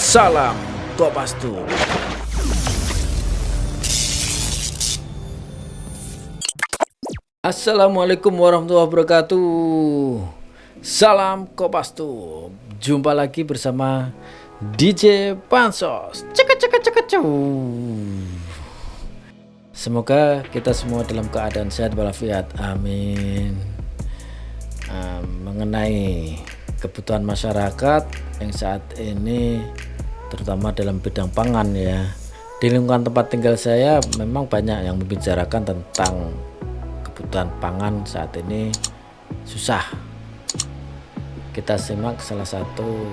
Salam Kopastus. Assalamualaikum warahmatullahi wabarakatuh. Salam Kopastus. Jumpa lagi bersama DJ Pansos. Semoga kita semua dalam keadaan sehat walafiat. Amin. Mengenai kebutuhan masyarakat yang saat ini terutama dalam bidang pangan ya, di lingkungan tempat tinggal saya memang banyak yang membicarakan tentang kebutuhan pangan saat ini susah. Kita simak salah satu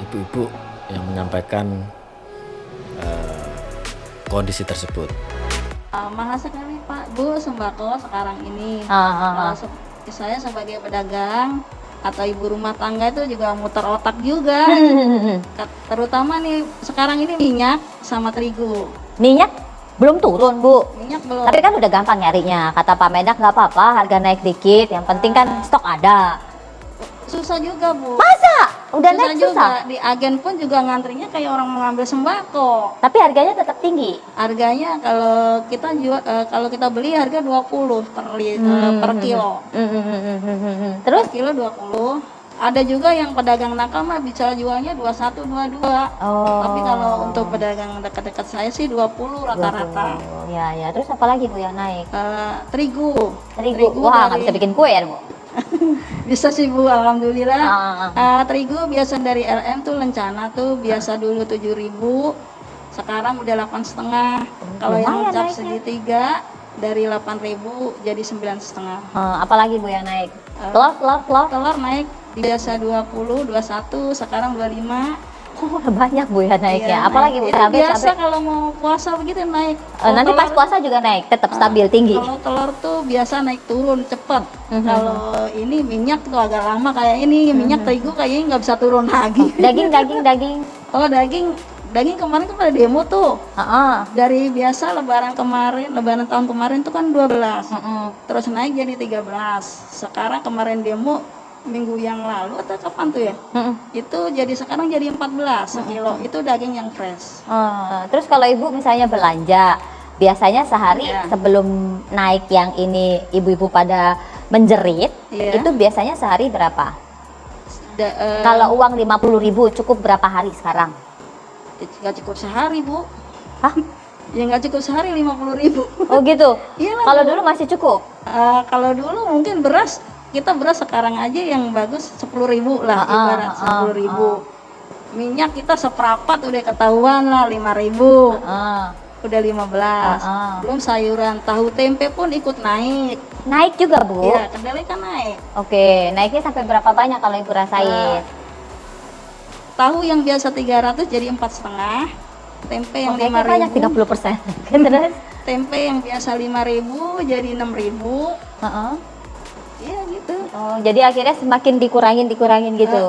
ibu-ibu yang menyampaikan kondisi tersebut. Mahal sekali Pak Bu sembako sekarang ini. Saya sebagai pedagang atau ibu rumah tangga itu juga muter otak juga. Terutama nih sekarang ini minyak sama terigu. Minyak belum turun Bu. Minyak belum. Tapi kan udah gampang nyarinya. Kata Pak Mendak nggak apa-apa, harga naik dikit. Yang penting kan stok ada. Susah juga Bu. Masa? Udah susah naik juga. susah? Di agen pun juga ngantrinya kayak orang mengambil sembako. Tapi harganya tetap tinggi. Harganya kalau kita jual, kalau kita beli harga 20 per kilo. Terus? Per kilo 20. Ada juga yang pedagang nakal mah bisa jualnya 21, 22. Tapi kalau untuk pedagang dekat-dekat saya sih 20 rata-rata. Ya. Terus apa lagi Bu yang naik? Terigu. Wah, nggak bisa bikin kue ya Bu? Bisa sih Bu, alhamdulillah. Terigu biasa dari LM tuh lencana tuh biasa dulu 7.000, sekarang udah 8,5. Kalau yang cap segitiga dari 8.000 jadi 9,5. Apalagi Bu yang naik? Telur naik biasa 20, 21, sekarang 25. Oh, banyak Bu ya naiknya. Iya, apalagi Bu? Biasa kalau mau puasa begitu naik. Nanti pas puasa juga naik, tetap stabil tinggi. Kalau telur tuh biasa naik turun cepet. Kalau ini minyak tuh agak lama kayak ini. Minyak terigu kayaknya nggak bisa turun lagi. Daging. Oh daging kemarin kan pada demo tuh. Dari biasa lebaran tahun kemarin tuh kan 12. Terus naik jadi 13. Sekarang kemarin demo minggu yang lalu atau kapan tuh ya? Itu sekarang jadi 14 sekilo. Itu daging yang fresh. Terus kalau Ibu misalnya belanja, biasanya sehari sebelum naik yang ini ibu-ibu pada menjerit, itu biasanya sehari berapa? Kalau uang 50.000 cukup berapa hari sekarang? Nggak cukup sehari Bu. Hah? Ya nggak cukup sehari 50.000. Oh gitu? Iyalah, kalau Bu. dulu masih cukup? Kalau dulu mungkin beras sekarang aja yang bagus 10.000 lah, ibarat 10.000. Minyak kita seprapat udah ketahuan lah 5.000. Udah 15. Belum sayuran, tahu tempe pun ikut naik. Naik juga Bu? Iya, kedelai kan naik. Oke, naiknya sampai berapa banyak kalau Ibu rasain? Tahu yang biasa 300 jadi 4,5. Tempe yang 5.000 banyak 30%. Terus? Tempe yang biasa 5.000 jadi 6.000. Iya gitu. Oh, jadi akhirnya semakin dikurangin gitu.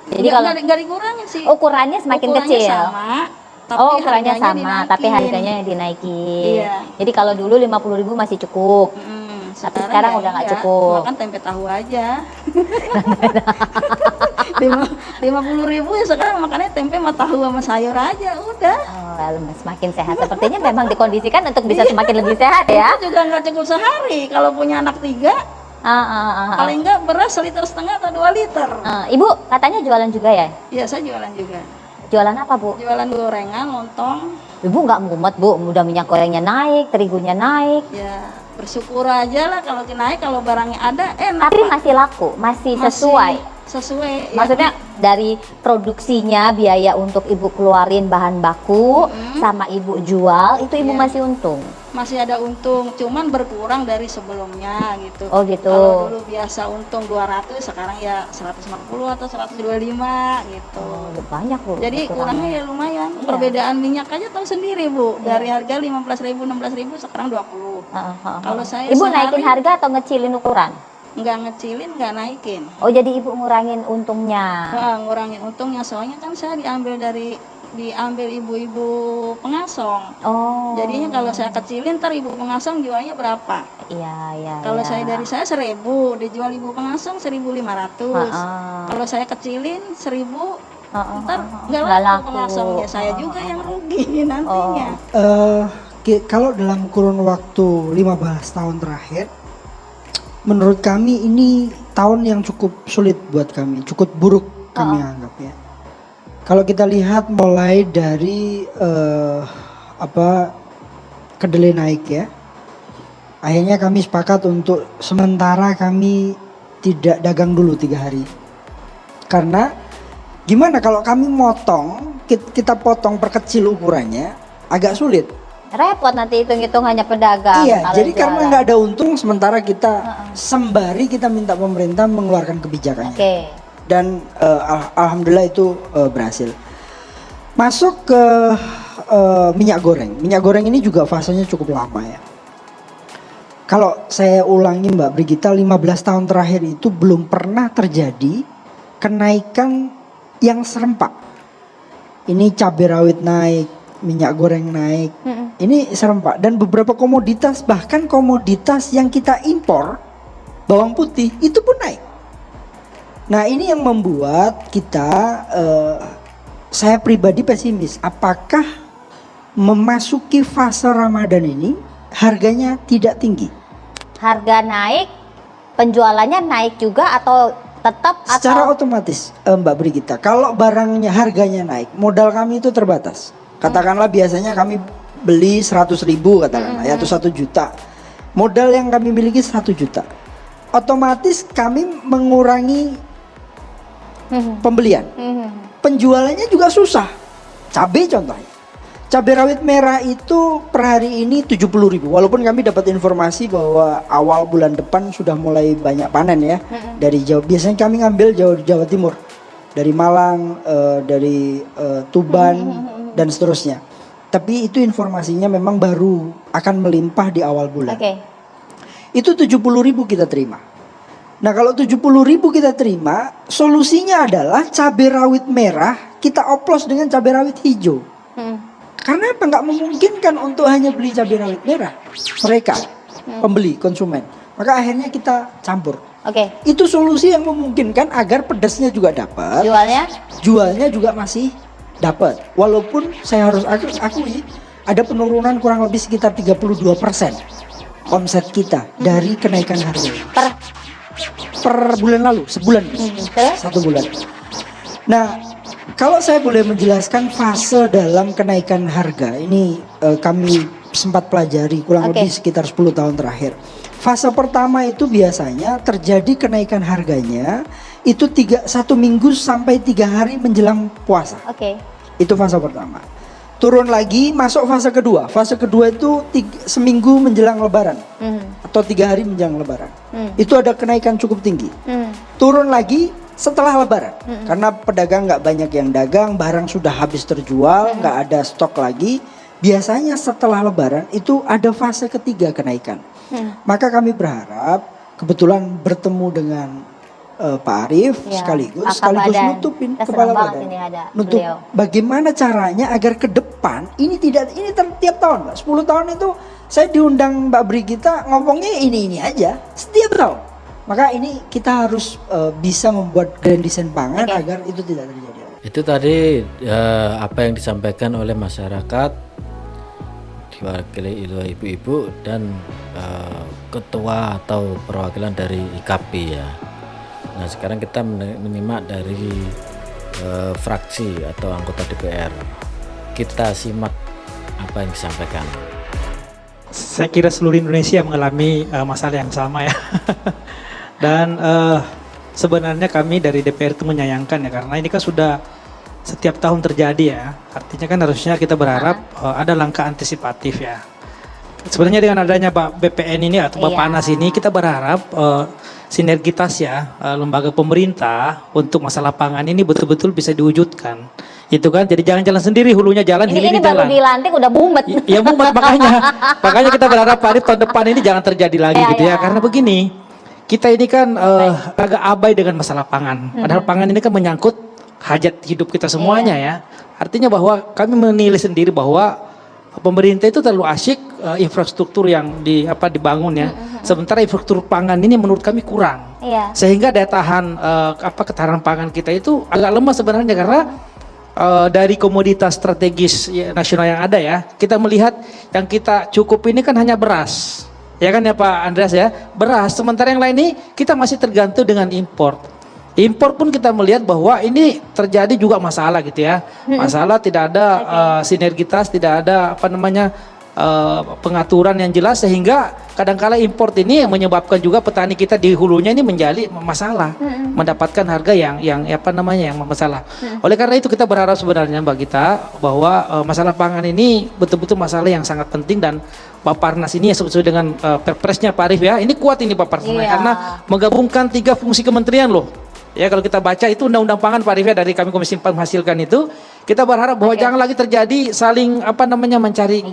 Jadi kalau nggak dikurangin sih. Ukurannya semakin kecil. Sama. Tapi ukurannya sama, dinaikin. tapi harganya dinaikin. Iya. Jadi kalau dulu 50.000 masih cukup. Tapi sekarang udah nggak cukup. Makan tempe tahu aja. 50.000 ya sekarang makannya tempe sama tahu sama sayur aja udah. Semakin sehat. Sepertinya memang dikondisikan untuk bisa semakin lebih sehat ya. Itu juga nggak cukup sehari kalau punya anak 3. Paling enggak beras 1,5 liter atau 2 liter. Ibu katanya jualan juga ya? Iya, saya jualan juga. Jualan apa Bu? Jualan gorengan, lontong. Ibu nggak mumet Bu, udah minyak gorengnya naik, terigunya naik. Ya bersyukur aja lah kalau naik, kalau barangnya ada enak. Tapi masih laku, masih sesuai. Maksudnya dari produksinya, biaya untuk Ibu keluarin bahan baku sama Ibu jual, itu Ibu masih untung? Masih ada untung, cuman berkurang dari sebelumnya gitu. Oh gitu. Kalau dulu biasa untung 200, sekarang ya 150 atau 125 gitu. Banyak Bu. Jadi kurangnya ya lumayan. Perbedaan minyak aja tahu sendiri Bu. Dari harga 15.000, 16.000 sekarang 20. Kalau saya Ibu naikin harga atau ngecilin ukuran? Nggak ngecilin, nggak naikin. Oh jadi Ibu ngurangin untungnya? Ngurangin untungnya, soalnya kan saya diambil ibu-ibu pengasong. Jadinya kalau saya kecilin, ntar ibu pengasong jualnya berapa? Iya. Kalau saya 1.000, dijual ibu pengasong 1.500. Kalau saya kecilin 1.000, ntar nggak Nggak laku laku. langsung ya saya juga yang rugi nantinya. Kalau dalam kurun waktu 15 tahun terakhir, menurut kami ini tahun yang cukup sulit buat kami, cukup buruk kami anggap ya. Kalau kita lihat mulai dari kedelai naik ya, akhirnya kami sepakat untuk sementara kami tidak dagang dulu 3 hari. Karena gimana kalau kami kita potong perkecil ukurannya agak sulit. Repot nanti hitung-hitung hanya pedagang. Iya, kalau jadi karena jualan. nggak ada untung sementara kita sembari kita minta pemerintah mengeluarkan kebijakannya. Oke. Dan alhamdulillah itu berhasil. Masuk ke minyak goreng. Minyak goreng ini juga fasenya cukup lama ya. Kalau saya ulangi Mbak Brigita, 15 tahun terakhir itu belum pernah terjadi kenaikan yang serempak. Ini cabai rawit naik, minyak goreng naik. Ini serempak dan beberapa komoditas, bahkan komoditas yang kita impor, bawang putih itu pun naik. Nah, ini yang membuat kita saya pribadi pesimis. Apakah memasuki fase Ramadan ini harganya tidak tinggi? Harga naik, penjualannya naik juga atau tetap Secara atau otomatis Mbak Brigita, kalau barangnya harganya naik, modal kami itu terbatas. Katakanlah biasanya kami beli 100.000 katakanlah ya, atau 1 juta. Modal yang kami miliki 1 juta. Otomatis kami mengurangi pembelian. Penjualannya juga susah. Cabai contohnya. Cabai rawit merah itu per hari ini 70.000. Walaupun kami dapat informasi bahwa awal bulan depan sudah mulai banyak panen ya. Dari Jawa. Biasanya kami ngambil Jawa Timur. Dari Malang, dari Tuban dan seterusnya. Tapi itu informasinya memang baru akan melimpah di awal bulan. Oke. Itu 70.000 kita terima. Nah, kalau 70.000 kita terima, solusinya adalah cabai rawit merah kita oplos dengan cabai rawit hijau. Karena apa? Nggak memungkinkan untuk hanya beli cabai rawit merah mereka pembeli konsumen. Maka akhirnya kita campur. Oke. Itu solusi yang memungkinkan agar pedasnya juga dapat, jualnya juga masih dapat. Walaupun saya harus akui ada penurunan kurang lebih sekitar 32% omset kita dari kenaikan harga per bulan lalu, sebulan, Terus? 1 bulan. Nah, kalau saya boleh menjelaskan fase dalam kenaikan harga ini, kami sempat pelajari kurang lebih sekitar 10 tahun terakhir. Fase pertama itu biasanya terjadi kenaikan harganya itu 1 minggu sampai 3 hari menjelang puasa. Oke. Itu fase pertama. Turun lagi masuk fase kedua. Fase kedua itu seminggu menjelang lebaran atau 3 hari menjelang lebaran. Itu ada kenaikan cukup tinggi. Turun lagi setelah lebaran karena pedagang nggak banyak yang dagang, barang sudah habis terjual, nggak ada stok lagi. Biasanya setelah lebaran itu ada fase ketiga kenaikan. Maka kami berharap kebetulan bertemu dengan Pak Arief Ya, sekaligus badan. nutupin Kita kepala senang banget badan. ini ada Nutup beliau. bagaimana caranya agar ke depan ini tiap tahun Mbak. 10 tahun itu saya diundang Mbak Brigita ngomongnya ini aja setiap tahun. Maka ini kita harus bisa membuat grand design pangan agar itu tidak terjadi. Itu tadi apa yang disampaikan oleh masyarakat diwakili oleh ibu-ibu dan ketua atau perwakilan dari IKP ya. Nah, sekarang kita menyimak dari fraksi atau anggota DPR. Kita simak apa yang disampaikan. Saya kira seluruh Indonesia mengalami masalah yang sama ya. Dan sebenarnya kami dari DPR itu menyayangkan ya, karena ini kan sudah setiap tahun terjadi ya. Artinya kan harusnya kita berharap ada langkah antisipatif ya. Sebenarnya dengan adanya BPN ini atau Bappenas ini kita berharap sinergitas ya lembaga pemerintah untuk masalah pangan ini betul-betul bisa diwujudkan. Itu kan, jadi jangan jalan sendiri, hulunya jalan, Ini hilirnya baru jalan. dilantik udah mumet. Ya mumet makanya kita berharap Pak Arief tahun depan ini jangan terjadi lagi gitu ya. Karena begini, kita ini kan agak abai dengan masalah pangan. Padahal pangan ini kan menyangkut hajat hidup kita semuanya ya. Artinya bahwa kami menilai sendiri bahwa pemerintah itu terlalu asyik infrastruktur yang dibangun ya. Sementara infrastruktur pangan ini menurut kami kurang. Iya. Sehingga daya tahan ketahanan pangan kita itu agak lemah sebenarnya karena dari komoditas strategis nasional yang ada ya, kita melihat yang kita cukup ini kan hanya beras. Ya kan ya Pak Andreas ya, beras. Sementara yang lain ini kita masih tergantung dengan impor. Impor pun kita melihat bahwa ini terjadi juga masalah gitu ya. Masalah tidak ada sinergitas, tidak ada apa namanya pengaturan yang jelas, sehingga kadangkala import ini yang menyebabkan juga petani kita di hulunya ini menjadi masalah, mendapatkan harga yang apa namanya yang masalah. Oleh karena itu kita berharap sebenarnya Mbak Gita bahwa masalah pangan ini betul-betul masalah yang sangat penting, dan Baparnas ini ya sesuai dengan perpresnya Pak Arif ya, ini kuat ini Baparnas karena menggabungkan 3 fungsi kementerian loh. Ya kalau kita baca itu undang-undang pangan Pak Arif ya, dari kami Komisi 4 menghasilkan itu, kita berharap bahwa jangan lagi terjadi saling apa namanya mencari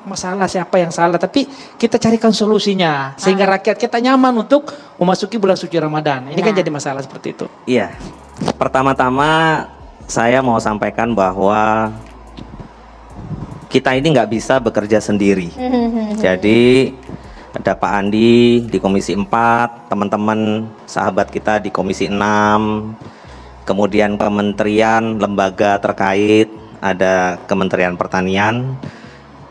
masalah siapa yang salah, tapi kita carikan solusinya sehingga rakyat kita nyaman untuk memasuki bulan suci Ramadan. Ini kan jadi masalah seperti itu. Iya, pertama-tama saya mau sampaikan bahwa kita ini nggak bisa bekerja sendiri. Jadi ada Pak Andi di Komisi 4, teman-teman sahabat kita di Komisi 6, kemudian kementerian, lembaga terkait, ada Kementerian Pertanian,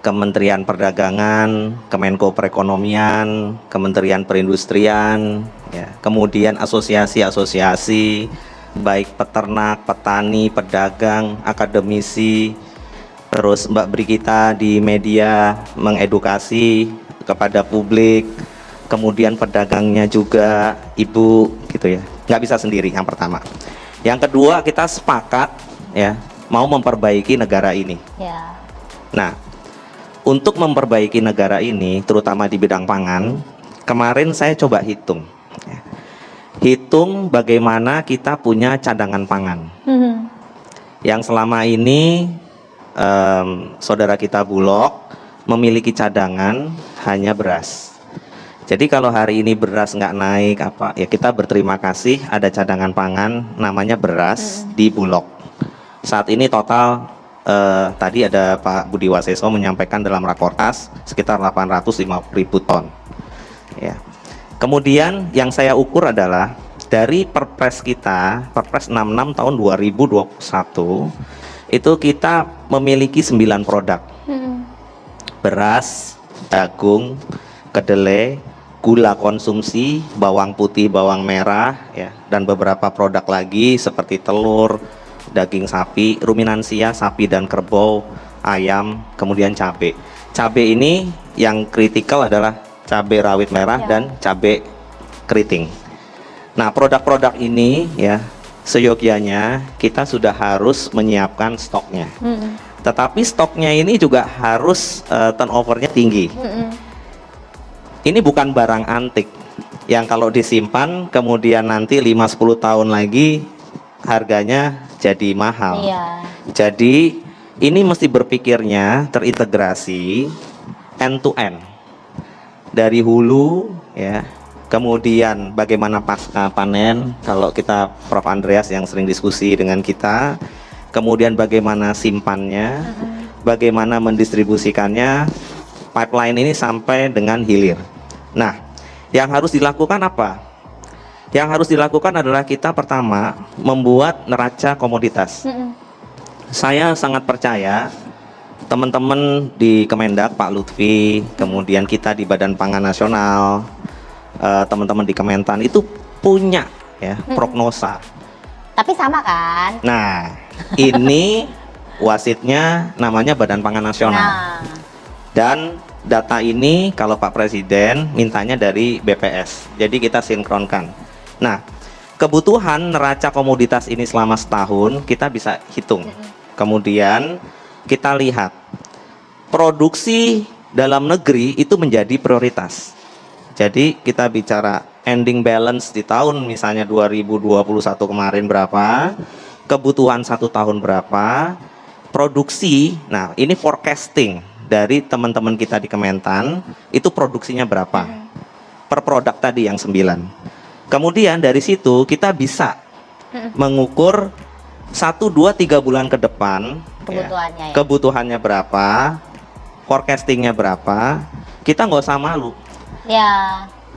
Kementerian Perdagangan, Kemenko Perekonomian, Kementerian Perindustrian, ya, kemudian asosiasi-asosiasi, baik peternak, petani, pedagang, akademisi, terus Mbak Brigita di media mengedukasi kepada publik, kemudian pedagangnya juga ibu gitu ya, nggak bisa sendiri yang pertama. Yang kedua, kita sepakat ya mau memperbaiki negara ini. Nah, untuk memperbaiki negara ini terutama di bidang pangan, kemarin saya coba hitung ya. Hitung bagaimana kita punya cadangan pangan yang selama ini saudara kita Bulog memiliki cadangan hanya beras. Jadi kalau hari ini beras nggak naik apa ya, kita berterima kasih ada cadangan pangan namanya beras di Bulog. Saat ini total tadi ada Pak Budi Waseso menyampaikan dalam rakortas sekitar 850.000 ton. Ya. Kemudian yang saya ukur adalah dari Perpres kita, Perpres 66 tahun 2021 itu kita memiliki 9 produk. Beras, jagung, kedelai, gula konsumsi, bawang putih, bawang merah, ya, dan beberapa produk lagi seperti telur, daging sapi, ruminansia, sapi dan kerbau, ayam, kemudian cabai. Cabai ini yang kritikal adalah cabai rawit merah dan cabai keriting. Nah, produk-produk ini ya seyogyanya kita sudah harus menyiapkan stoknya. Tetapi stoknya ini juga harus turnovernya tinggi. Ini bukan barang antik yang kalau disimpan kemudian nanti 5-10 tahun lagi harganya jadi mahal. Jadi ini mesti berpikirnya terintegrasi end to end. Dari hulu ya, kemudian bagaimana pasca panen, kalau kita Prof Andreas yang sering diskusi dengan kita, kemudian bagaimana simpannya, bagaimana mendistribusikannya, pipeline ini sampai dengan hilir. Nah, yang harus dilakukan apa? Yang harus dilakukan adalah kita pertama membuat neraca komoditas. Saya sangat percaya teman-teman di Kemendak, Pak Lutfi, kemudian kita di Badan Pangan Nasional, teman-teman di Kementan itu punya ya prognosa. Tapi sama kan? Nah, ini wasitnya namanya Badan Pangan Nasional. Dan data ini kalau Pak Presiden mintanya dari BPS. Jadi kita sinkronkan. Nah, kebutuhan neraca komoditas ini selama setahun kita bisa hitung. Kemudian kita lihat produksi dalam negeri itu menjadi prioritas. Jadi kita bicara ending balance di tahun misalnya 2021 kemarin berapa, kebutuhan 1 tahun berapa, produksi. Nah, ini forecasting dari teman-teman kita di Kementan, itu produksinya berapa per produk tadi yang 9. Kemudian dari situ kita bisa mengukur 1, 2, 3 bulan ke depan kebutuhannya, kebutuhannya berapa, forecastingnya berapa. Kita nggak usah malu.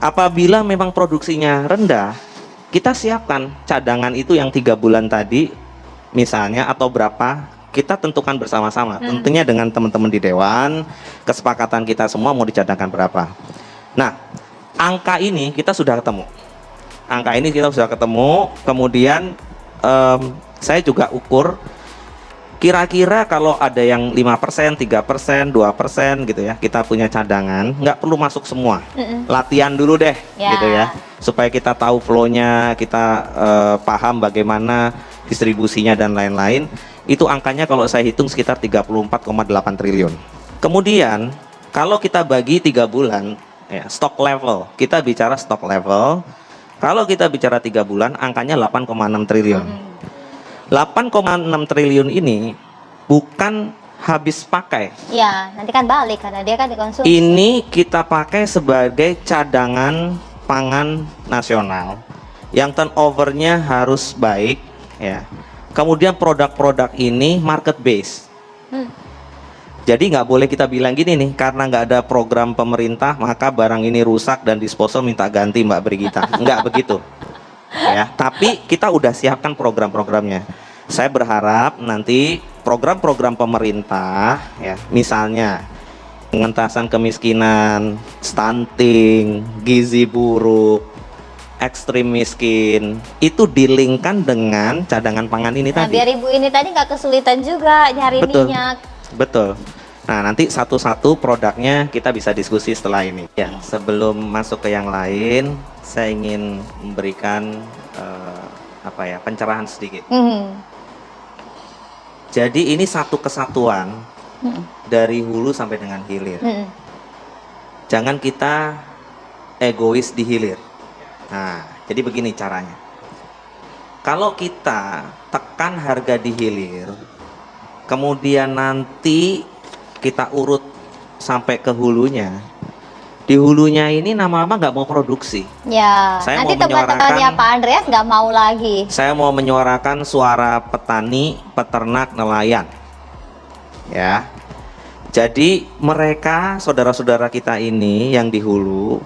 Apabila memang produksinya rendah, kita siapkan cadangan itu yang 3 bulan tadi misalnya atau berapa kita tentukan bersama-sama. Tentunya dengan teman-teman di dewan, kesepakatan kita semua mau dicadangkan berapa. Nah, angka ini kita sudah ketemu. Angka ini kita sudah ketemu. Kemudian saya juga ukur kira-kira kalau ada yang 5%, 3%, 2% gitu ya, kita punya cadangan, nggak perlu masuk semua. Latihan dulu deh, gitu ya, supaya kita tahu flow-nya, kita paham bagaimana distribusinya dan lain-lain. Itu angkanya kalau saya hitung sekitar 34,8 triliun. Kemudian kalau kita bagi 3 bulan, ya, stock level, kita bicara stock level. Kalau kita bicara 3 bulan, angkanya 8,6 triliun. 8,6 triliun ini bukan habis pakai. Ya, nanti kan balik karena dia kan dikonsumsi. Ini kita pakai sebagai cadangan pangan nasional yang turnovernya harus baik, ya. Kemudian produk-produk ini market base. Jadi nggak boleh kita bilang gini nih, karena nggak ada program pemerintah maka barang ini rusak dan disposal minta ganti Mbak Brigita. Nggak begitu. Ya, tapi kita udah siapkan program-programnya. Saya berharap nanti program-program pemerintah, ya, misalnya pengentasan kemiskinan, stunting, gizi buruk, ekstrim miskin, itu dilingkan dengan cadangan pangan ini Nah, tadi. biar ibu ini tadi nggak kesulitan juga nyari Betul. minyak. Betul. Nah, nanti satu-satu produknya kita bisa diskusi setelah ini. Ya, sebelum masuk ke yang lain, saya ingin memberikan pencerahan sedikit. Jadi ini satu kesatuan dari hulu sampai dengan hilir. Jangan kita egois di hilir. Nah, jadi begini caranya. Kalau kita tekan harga di hilir, kemudian nanti kita urut sampai ke hulunya. Di hulunya ini lama-lama nggak mau produksi. Ya, Saya nanti mau teman-temannya menyuarakan- Pak Andreas nggak mau lagi. Saya mau menyuarakan suara petani, peternak, nelayan. Ya. Jadi mereka, saudara-saudara kita ini yang di hulu,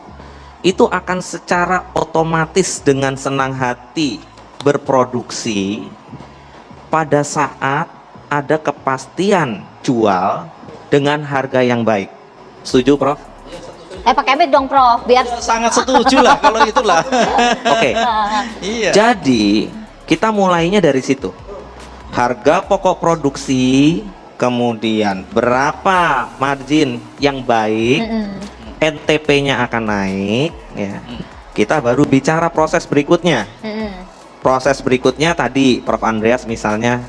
itu akan secara otomatis dengan senang hati berproduksi pada saat ada kepastian jual dengan harga yang baik. Setuju, Prof? Pakai mic dong Prof, biar Sangat setuju lah kalau itulah. Oke. Iya. Jadi kita mulainya dari situ. Harga pokok produksi, kemudian berapa margin yang baik, NTP-nya akan naik, ya. Kita baru bicara proses berikutnya. Proses berikutnya tadi Prof Andreas misalnya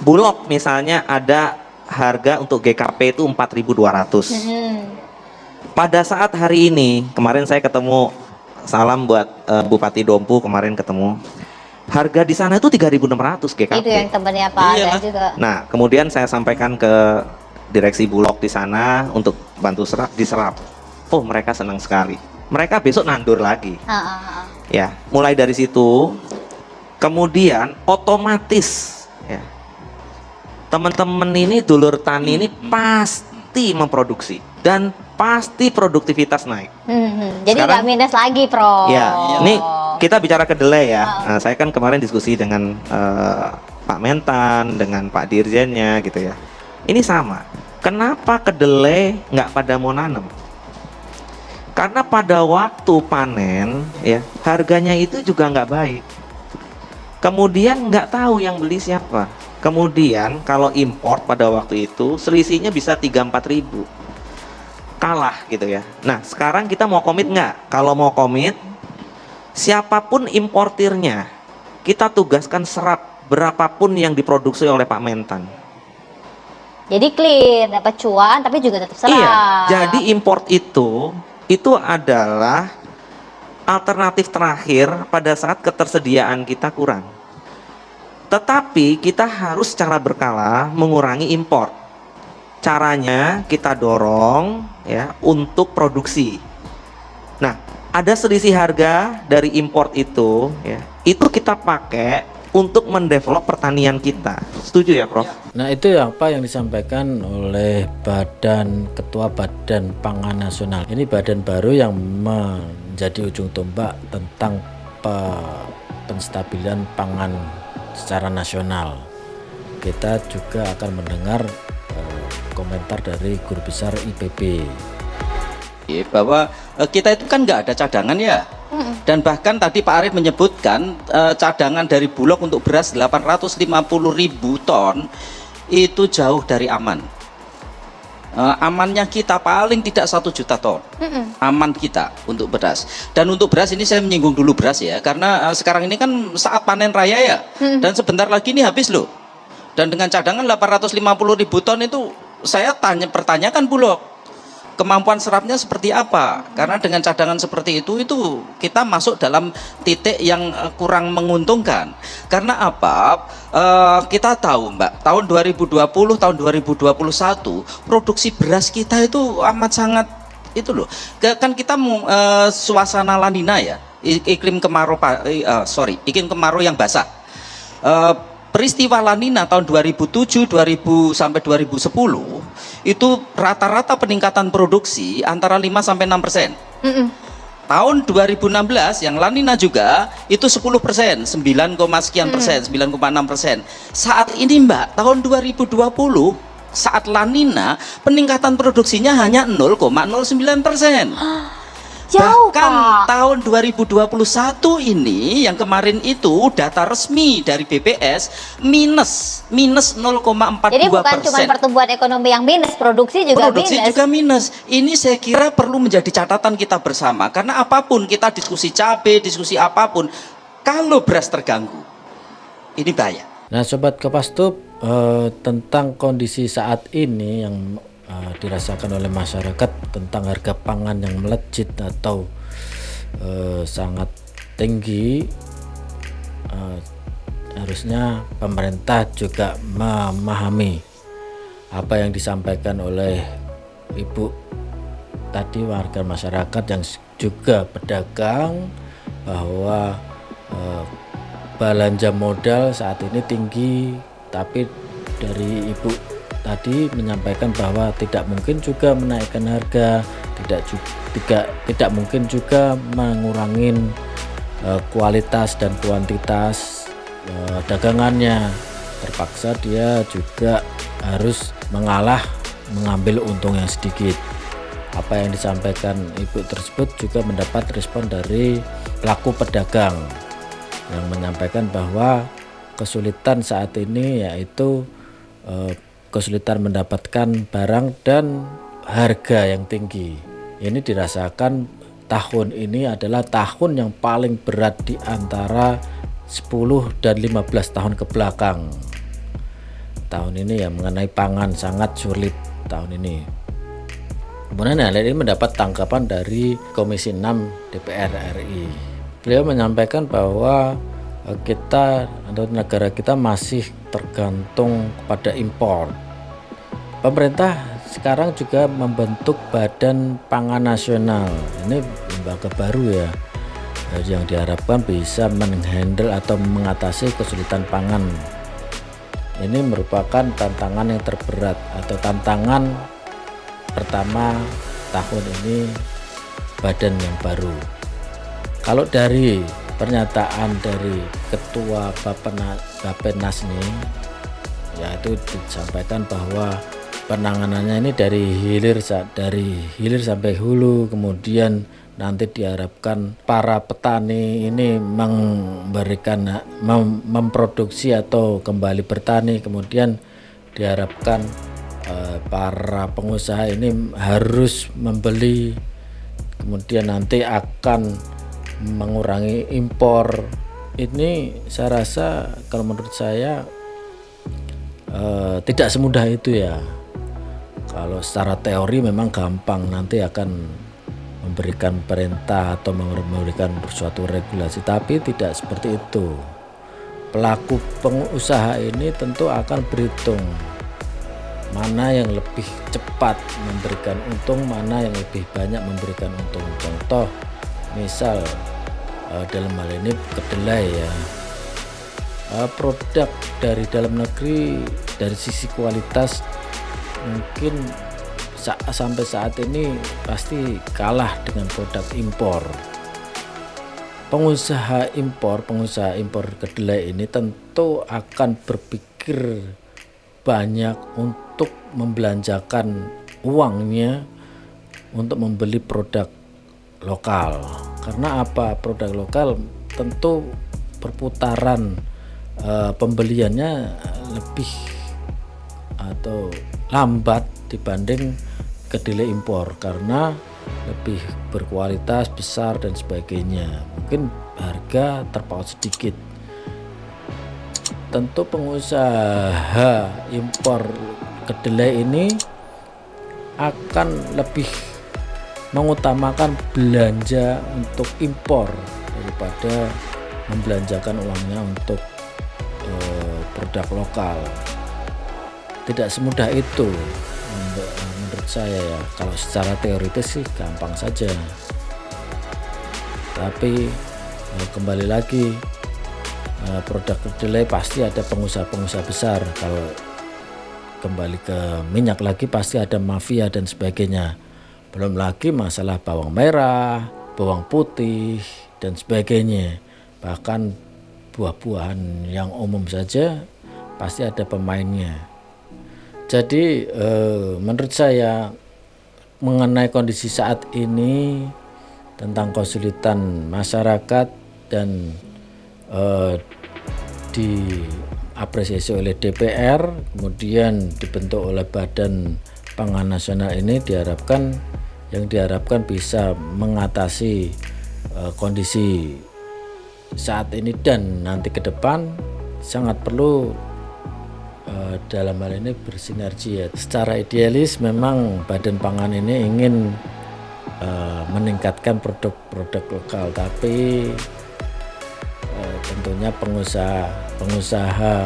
Bulog misalnya ada harga untuk GKP itu 4.200. Pada saat hari ini, kemarin saya ketemu, salam buat Bupati Dompu, kemarin ketemu. Harga di sana itu 3.600 GKP. itu yang temannya Pak Andreas juga. Nah, kemudian saya sampaikan ke direksi Bulog di sana untuk bantu diserap. Oh, mereka senang sekali. Mereka besok nandur lagi. Ya, mulai dari situ, kemudian otomatis, ya, teman-teman ini, dulur tani ini pasti memproduksi dan pasti produktivitas naik. Jadi nggak Sekarang- minus lagi Prof. Ya, ini kita bicara kedelai ya. Nah, saya kan kemarin diskusi dengan Pak Mentan, dengan Pak Dirjennya gitu ya. Ini sama. Kenapa kedelai nggak pada mau nanam? Karena pada waktu panen, ya harganya itu juga nggak baik. Kemudian nggak tahu yang beli siapa. Kemudian kalau impor pada waktu itu selisihnya bisa 3-4 ribu. Kalah gitu ya. Nah sekarang kita mau komit nggak? Kalau mau komit, siapapun importirnya, kita tugaskan serap berapapun yang diproduksi oleh Pak Mentan. Jadi clear, dapat cuan tapi juga tetap serap. Iya, jadi import itu adalah alternatif terakhir pada saat ketersediaan kita kurang. Tetapi kita harus secara berkala mengurangi impor. Caranya kita dorong ya untuk produksi. Nah, ada selisih harga dari import itu ya, itu kita pakai untuk mendevelop pertanian kita. Setuju ya, Prof? Nah, itu apa yang disampaikan oleh Ketua Badan Pangan Nasional. Ini badan baru yang menjadi ujung tombak tentang penstabilan pangan secara nasional. Kita juga akan mendengar komentar dari Guru Besar IPB. Bahwa kita itu kan nggak ada cadangan ya. Dan bahkan tadi Pak Arief menyebutkan cadangan dari Bulog untuk beras 850.000 ton itu jauh dari aman. Amannya kita paling tidak 1 juta ton. Aman kita untuk beras. Dan untuk beras ini saya menyinggung dulu beras ya, karena sekarang ini kan saat panen raya ya, dan sebentar lagi ini habis loh. Dan dengan cadangan 850.000 ton itu saya pertanyakan Bulog, kemampuan serapnya seperti apa? Karena dengan cadangan seperti itu kita masuk dalam titik yang kurang menguntungkan. Karena apa? Kita tahu Mbak, tahun 2020, tahun 2021 produksi beras kita itu amat sangat itu loh. Kan kita suasana La Nina ya, iklim kemarau yang basah. Peristiwa La Nina tahun 2007, 2000 sampai 2010 itu rata-rata peningkatan produksi antara 5 sampai 6%. Tahun 2016 yang La Nina juga itu 10%, 9,6%. Saat ini Mbak, tahun 2020 saat La Nina peningkatan produksinya hanya 0,09%. Jauh, Bahkan Pak. tahun 2021 ini yang kemarin itu data resmi dari BPS minus 0,42%. Jadi bukan cuma pertumbuhan ekonomi yang minus, produksi juga minus. Ini saya kira perlu menjadi catatan kita bersama, karena apapun kita diskusi cabai, diskusi apapun, kalau beras terganggu, ini bahaya. Nah, Sobat Kopastus, tentang kondisi saat ini yang dirasakan oleh masyarakat tentang harga pangan yang melejit atau sangat tinggi, harusnya pemerintah juga memahami apa yang disampaikan oleh Ibu tadi, warga masyarakat yang juga pedagang, bahwa belanja modal saat ini tinggi, tapi dari Ibu tadi menyampaikan bahwa tidak mungkin juga menaikkan harga, tidak mungkin juga mengurangi kualitas dan kuantitas dagangannya. Terpaksa dia juga harus mengambil untung yang sedikit. Apa yang disampaikan Ibu tersebut juga mendapat respon dari pelaku pedagang yang menyampaikan bahwa kesulitan saat ini yaitu kesulitan mendapatkan barang dan harga yang tinggi. Ini dirasakan tahun ini adalah tahun yang paling berat di antara 10 dan 15 tahun ke belakang. Tahun ini ya mengenai pangan sangat sulit tahun ini. Kemudian hal ini mendapat tanggapan dari Komisi 6 DPR RI. Beliau menyampaikan bahwa kita atau negara kita masih tergantung pada impor. Pemerintah sekarang juga membentuk Badan Pangan Nasional. Ini lembaga baru ya, yang diharapkan bisa menghandle atau mengatasi kesulitan pangan. Ini merupakan tantangan yang terberat atau tantangan pertama tahun ini badan yang baru. Kalau dari pernyataan dari Ketua Bappenas nih, yaitu disampaikan bahwa penanganannya ini dari hilir sampai hulu, kemudian nanti diharapkan para petani ini memproduksi atau kembali bertani, kemudian diharapkan para pengusaha ini harus membeli, kemudian nanti akan mengurangi impor. Ini saya rasa kalau menurut saya tidak semudah itu ya. Kalau secara teori memang gampang, nanti akan memberikan perintah atau memberikan suatu regulasi, tapi tidak seperti itu. Pelaku pengusaha ini tentu akan berhitung mana yang lebih cepat memberikan untung, mana yang lebih banyak memberikan untung. Contoh misal dalam hal ini kedelai ya, produk dari dalam negeri dari sisi kualitas mungkin sampai saat ini pasti kalah dengan produk impor. pengusaha impor kedelai ini tentu akan berpikir banyak untuk membelanjakan uangnya untuk membeli produk lokal. Karena apa? Produk lokal tentu perputaran pembeliannya lebih atau lambat dibanding kedelai impor karena lebih berkualitas besar dan sebagainya. Mungkin harga terpaut sedikit. Tentu pengusaha impor kedelai ini akan lebih mengutamakan belanja untuk impor daripada membelanjakan uangnya untuk produk lokal. Tidak semudah itu menurut saya ya. Kalau secara teoritis sih gampang saja, tapi kembali lagi produk kedelai pasti ada pengusaha-pengusaha besar. Kalau kembali ke minyak lagi pasti ada mafia dan sebagainya. Belum lagi masalah bawang merah, bawang putih dan sebagainya. Bahkan buah-buahan yang umum saja pasti ada pemainnya. Jadi menurut saya mengenai kondisi saat ini tentang kesulitan masyarakat dan diapresiasi oleh DPR, kemudian dibentuk oleh Badan Pangan Nasional ini yang diharapkan bisa mengatasi kondisi saat ini dan nanti ke depan sangat perlu dalam hal ini bersinergi ya. Secara idealis memang Badan Pangan ini ingin meningkatkan produk lokal, tapi tentunya pengusaha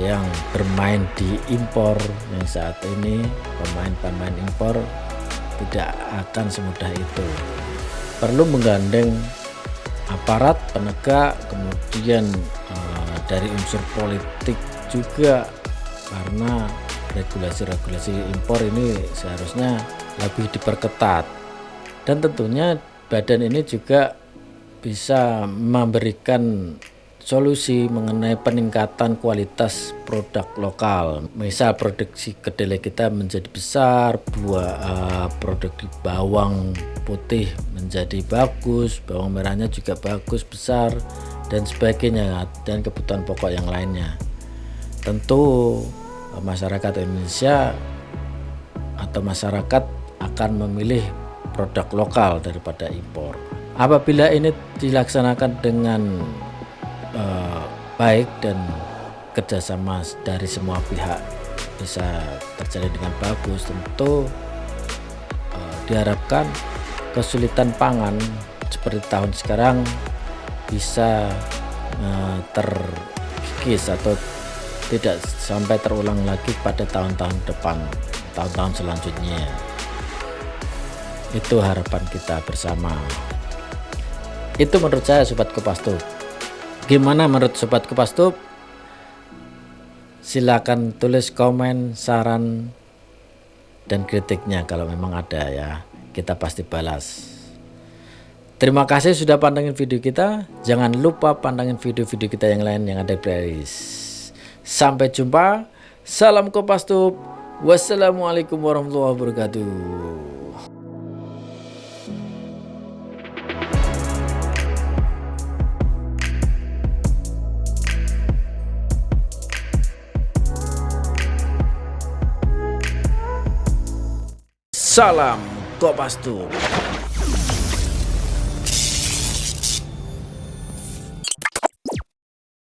yang bermain di impor yang saat ini pemain impor tidak akan semudah itu. Perlu menggandeng aparat penegak, kemudian dari unsur politik juga, karena regulasi impor ini seharusnya lebih diperketat. Dan tentunya badan ini juga bisa memberikan solusi mengenai peningkatan kualitas produk lokal. Misal produksi kedelai kita menjadi besar, produksi bawang putih menjadi bagus, bawang merahnya juga bagus, besar dan sebagainya, dan kebutuhan pokok yang lainnya. Tentu masyarakat Indonesia atau masyarakat akan memilih produk lokal daripada impor. Apabila ini dilaksanakan dengan baik dan kerjasama dari semua pihak bisa terjalin dengan bagus, tentu diharapkan kesulitan pangan seperti tahun sekarang bisa terkikis atau tidak sampai terulang lagi pada tahun-tahun depan, tahun-tahun selanjutnya. Itu harapan kita bersama. Itu menurut saya Sobat Kopastus. Gimana menurut Sobat Kopastus? Silakan tulis komen, saran, dan kritiknya kalau memang ada ya. Kita pasti balas. Terima kasih sudah pantengin video kita. Jangan lupa pantengin video-video kita yang lain yang ada di playlist. Sampai jumpa. Salam Kopastus. Wassalamualaikum warahmatullahi wabarakatuh. Salam Kopastus.